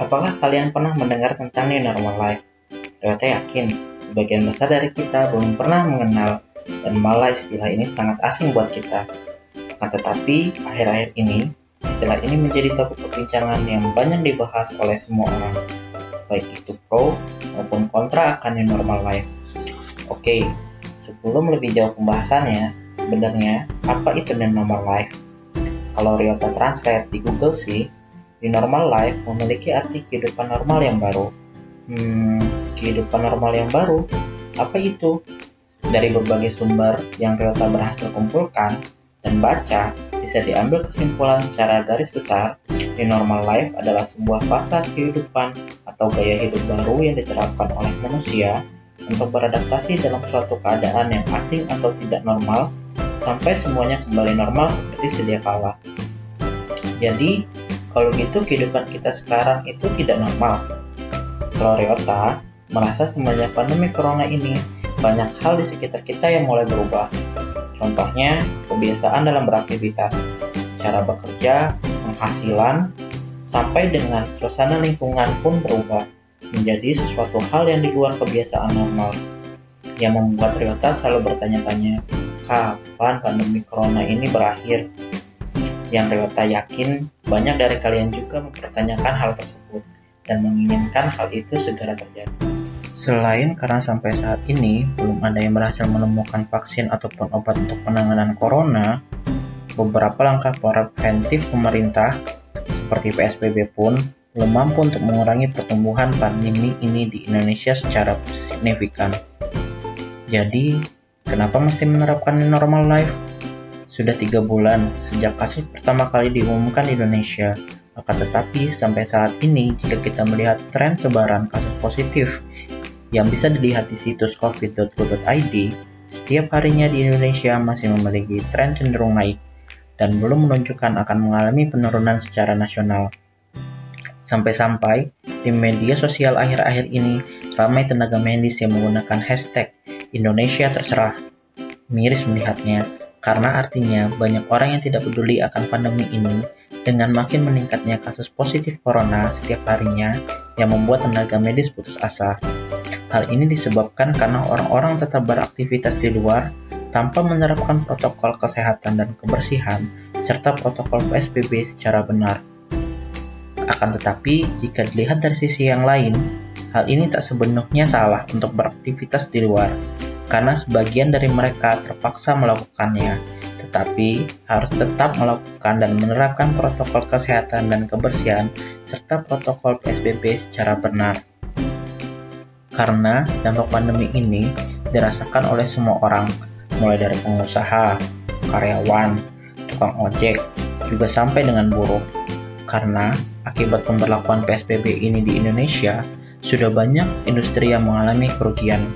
Apakah kalian pernah mendengar tentang new normal life? Toyota yakin sebagian besar dari kita belum pernah mengenal dan malah istilah ini sangat asing buat kita. Akan tetapi, akhir-akhir ini, istilah ini menjadi topik perbincangan yang banyak dibahas oleh semua orang, baik itu pro maupun kontra akan new normal life. Oke, sebelum lebih jauh pembahasannya, sebenarnya apa itu new normal life? Kalau Ryota Translate di Google sih, new normal life memiliki arti kehidupan normal yang baru. Kehidupan normal yang baru? Apa itu? Dari berbagai sumber yang Ryota berhasil kumpulkan dan baca, bisa diambil kesimpulan secara garis besar, new normal life adalah sebuah fase kehidupan atau gaya hidup baru yang diterapkan oleh manusia untuk beradaptasi dalam suatu keadaan yang asing atau tidak normal sampai semuanya kembali normal seperti sedia kala. Jadi, kalau gitu kehidupan kita sekarang itu tidak normal. Kalau Ryota merasa semenjak pandemi corona ini, banyak hal di sekitar kita yang mulai berubah. Contohnya, kebiasaan dalam beraktivitas, cara bekerja, penghasilan, sampai dengan suasana lingkungan pun berubah menjadi sesuatu hal yang di luar kebiasaan normal, yang membuat Ryota selalu bertanya-tanya, kapan pandemi corona ini berakhir? Yang Ryota yakin banyak dari kalian juga mempertanyakan hal tersebut dan menginginkan hal itu segera terjadi. Selain karena sampai saat ini belum ada yang berhasil menemukan vaksin ataupun obat untuk penanganan corona, beberapa langkah preventif pemerintah seperti PSBB pun belum mampu untuk mengurangi pertumbuhan pandemi ini di Indonesia secara signifikan. Jadi, kenapa mesti menerapkan new normal life? Sudah 3 bulan sejak kasus pertama kali diumumkan di Indonesia. Akan tetapi, sampai saat ini, jika kita melihat tren sebaran kasus positif yang bisa dilihat di situs covid.go.id, setiap harinya di Indonesia masih memiliki tren cenderung naik dan belum menunjukkan akan mengalami penurunan secara nasional. Sampai-sampai di media sosial akhir-akhir ini ramai tenaga medis yang menggunakan hashtag Indonesia terserah. Miris melihatnya, karena artinya banyak orang yang tidak peduli akan pandemi ini dengan makin meningkatnya kasus positif corona setiap harinya yang membuat tenaga medis putus asa. Hal ini disebabkan karena orang-orang tetap beraktivitas di luar tanpa menerapkan protokol kesehatan dan kebersihan serta protokol PSBB secara benar. Akan tetapi, jika dilihat dari sisi yang lain, hal ini tak sepenuhnya salah untuk beraktivitas di luar, karena sebagian dari mereka terpaksa melakukannya, tetapi harus tetap melakukan dan menerapkan protokol kesehatan dan kebersihan serta protokol PSBB secara benar. Karena dampak pandemi ini dirasakan oleh semua orang, mulai dari pengusaha, karyawan, tukang ojek, juga sampai dengan buruh. Karena akibat pemberlakuan PSBB ini di Indonesia, sudah banyak industri yang mengalami kerugian.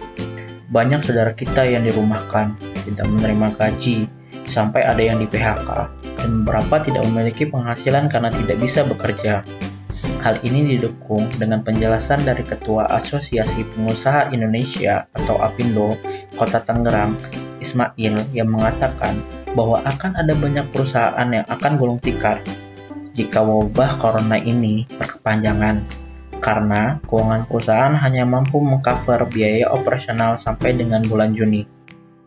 Banyak saudara kita yang dirumahkan, tidak menerima gaji, sampai ada yang di PHK, dan beberapa tidak memiliki penghasilan karena tidak bisa bekerja. Hal ini didukung dengan penjelasan dari Ketua Asosiasi Pengusaha Indonesia atau APindo Kota Tangerang, Ismail, yang mengatakan bahwa akan ada banyak perusahaan yang akan gulung tikar jika wabah corona ini berkepanjangan, karena keuangan perusahaan hanya mampu mengcover biaya operasional sampai dengan bulan Juni.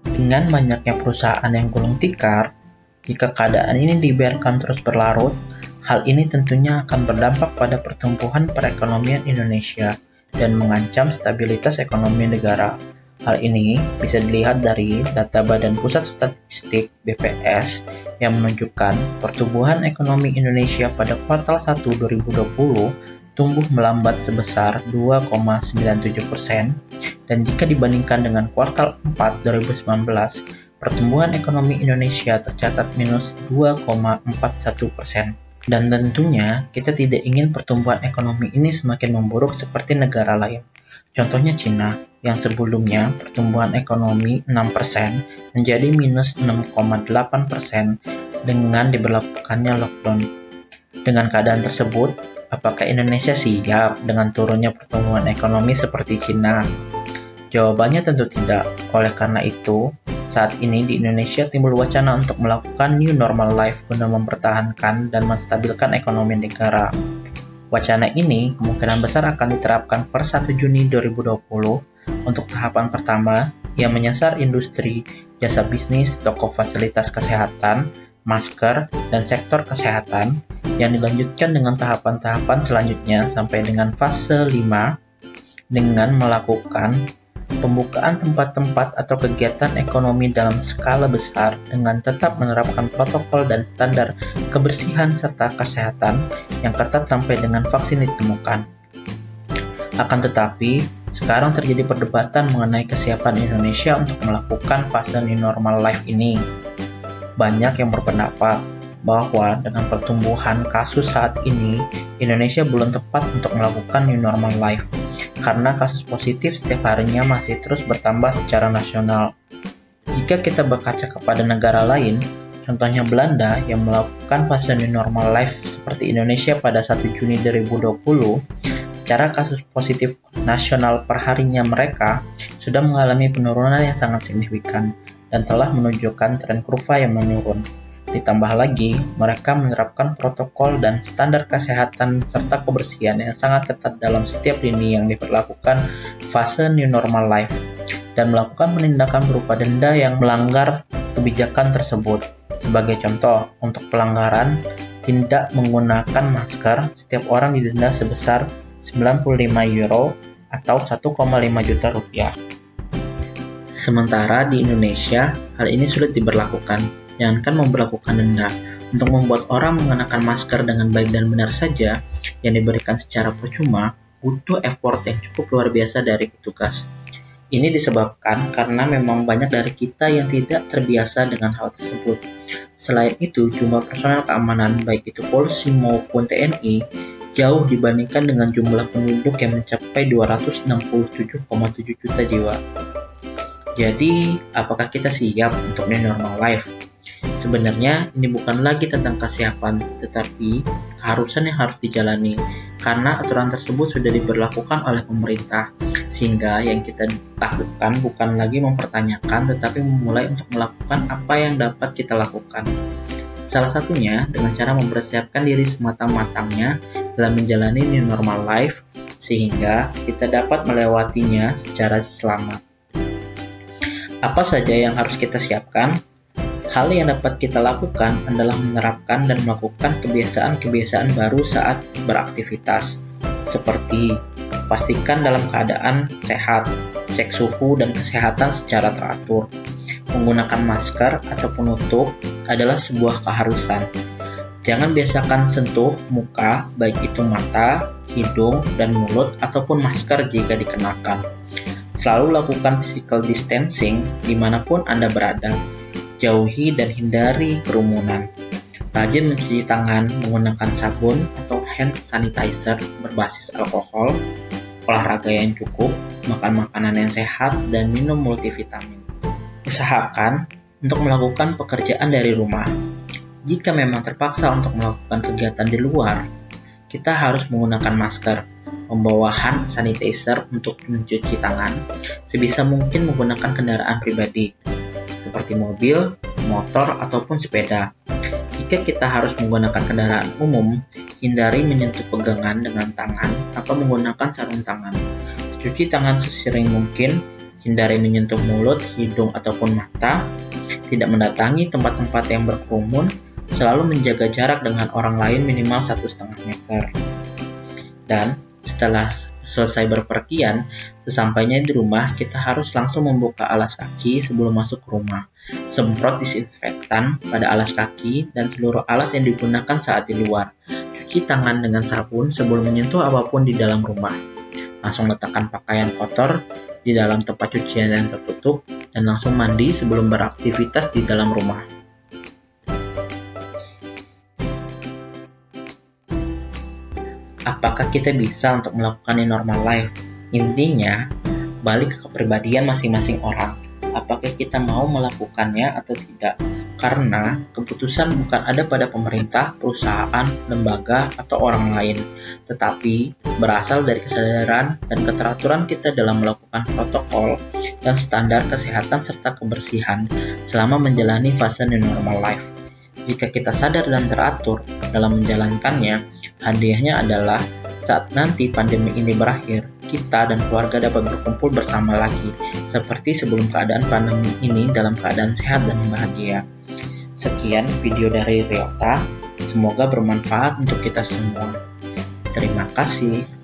Dengan banyaknya perusahaan yang gulung tikar, jika keadaan ini dibiarkan terus berlarut, hal ini tentunya akan berdampak pada pertumbuhan perekonomian Indonesia dan mengancam stabilitas ekonomi negara. Hal ini bisa dilihat dari data Badan Pusat Statistik (BPS) yang menunjukkan pertumbuhan ekonomi Indonesia pada kuartal 1 2020 tumbuh melambat sebesar 2,97%, dan jika dibandingkan dengan kuartal 4 2019, pertumbuhan ekonomi Indonesia tercatat minus 2,41%. Dan tentunya kita tidak ingin pertumbuhan ekonomi ini semakin memburuk seperti negara lain. Contohnya Cina, yang sebelumnya pertumbuhan ekonomi 6% menjadi minus 6,8% dengan diberlakukannya lockdown. Dengan keadaan tersebut, apakah Indonesia siap dengan turunnya pertumbuhan ekonomi seperti Cina? Jawabannya tentu tidak. Oleh karena itu, saat ini di Indonesia timbul wacana untuk melakukan new normal life guna mempertahankan dan menstabilkan ekonomi negara. Wacana ini kemungkinan besar akan diterapkan per 1 Juni 2020 untuk tahapan pertama yang menyasar industri, jasa bisnis, toko fasilitas kesehatan, masker, dan sektor kesehatan, yang dilanjutkan dengan tahapan-tahapan selanjutnya sampai dengan fase 5 dengan melakukan pembukaan tempat-tempat atau kegiatan ekonomi dalam skala besar dengan tetap menerapkan protokol dan standar kebersihan serta kesehatan yang ketat sampai dengan vaksin ditemukan. Akan tetapi, sekarang terjadi perdebatan mengenai kesiapan Indonesia untuk melakukan fase new normal life ini. Banyak yang berpendapat bahwa dengan pertumbuhan kasus saat ini, Indonesia belum tepat untuk melakukan new normal life, karena kasus positif setiap harinya masih terus bertambah secara nasional. Jika kita berkaca kepada negara lain, contohnya Belanda yang melakukan fase new normal life seperti Indonesia pada 1 Juni 2020, secara kasus positif nasional per harinya mereka sudah mengalami penurunan yang sangat signifikan dan telah menunjukkan tren kurva yang menurun. Ditambah lagi, mereka menerapkan protokol dan standar kesehatan serta kebersihan yang sangat ketat dalam setiap lini yang diberlakukan fase new normal life dan melakukan penindakan berupa denda yang melanggar kebijakan tersebut. Sebagai contoh, untuk pelanggaran tidak menggunakan masker, setiap orang didenda sebesar 95 euro atau 1,5 juta rupiah. Sementara di Indonesia, hal ini sulit diberlakukan. Jangankan memberlakukan denda, untuk membuat orang mengenakan masker dengan baik dan benar saja yang diberikan secara percuma, butuh effort yang cukup luar biasa dari petugas. Ini disebabkan karena memang banyak dari kita yang tidak terbiasa dengan hal tersebut. Selain itu, jumlah personel keamanan, baik itu polisi maupun TNI, jauh dibandingkan dengan jumlah penduduk yang mencapai 267,7 juta jiwa. Jadi, apakah kita siap untuk new normal life? Sebenarnya ini bukan lagi tentang kesiapan, tetapi keharusan yang harus dijalani, karena aturan tersebut sudah diberlakukan oleh pemerintah, sehingga yang kita lakukan bukan lagi mempertanyakan, tetapi memulai untuk melakukan apa yang dapat kita lakukan. Salah satunya dengan cara mempersiapkan diri semata-matanya dalam menjalani new normal life, sehingga kita dapat melewatinya secara selamat. Apa saja yang harus kita siapkan? Hal yang dapat kita lakukan adalah menerapkan dan melakukan kebiasaan-kebiasaan baru saat beraktivitas, seperti pastikan dalam keadaan sehat, cek suhu dan kesehatan secara teratur. Menggunakan masker atau penutup adalah sebuah keharusan. Jangan biasakan sentuh muka, baik itu mata, hidung, dan mulut, ataupun masker jika dikenakan. Selalu lakukan physical distancing dimanapun Anda berada. Jauhi dan hindari kerumunan. Rajin mencuci tangan menggunakan sabun atau hand sanitizer berbasis alkohol, olahraga yang cukup, makan makanan yang sehat, dan minum multivitamin. Usahakan untuk melakukan pekerjaan dari rumah. Jika memang terpaksa untuk melakukan kegiatan di luar, kita harus menggunakan masker, membawa hand sanitizer untuk mencuci tangan, sebisa mungkin menggunakan kendaraan pribadi, seperti mobil, motor, ataupun sepeda. Jika kita harus menggunakan kendaraan umum, hindari menyentuh pegangan dengan tangan atau menggunakan sarung tangan. Cuci tangan sesering mungkin, hindari menyentuh mulut, hidung, ataupun mata, tidak mendatangi tempat-tempat yang berkerumun, selalu menjaga jarak dengan orang lain minimal 1,5 meter. Dan setelah selesai berpergian, sesampainya di rumah, kita harus langsung membuka alas kaki sebelum masuk ke rumah. Semprot disinfektan pada alas kaki dan seluruh alat yang digunakan saat di luar. Cuci tangan dengan sabun sebelum menyentuh apapun di dalam rumah. Langsung letakkan pakaian kotor di dalam tempat cucian yang tertutup dan langsung mandi sebelum beraktivitas di dalam rumah. Apakah kita bisa untuk melakukan new normal life? Intinya, balik ke kepribadian masing-masing orang. Apakah kita mau melakukannya atau tidak? Karena keputusan bukan ada pada pemerintah, perusahaan, lembaga, atau orang lain, tetapi berasal dari kesadaran dan keteraturan kita dalam melakukan protokol dan standar kesehatan serta kebersihan selama menjalani fase new normal life. Jika kita sadar dan teratur dalam menjalankannya, hadiahnya adalah saat nanti pandemi ini berakhir, kita dan keluarga dapat berkumpul bersama lagi, seperti sebelum keadaan pandemi ini dalam keadaan sehat dan bahagia. Sekian video dari Ryota, semoga bermanfaat untuk kita semua. Terima kasih.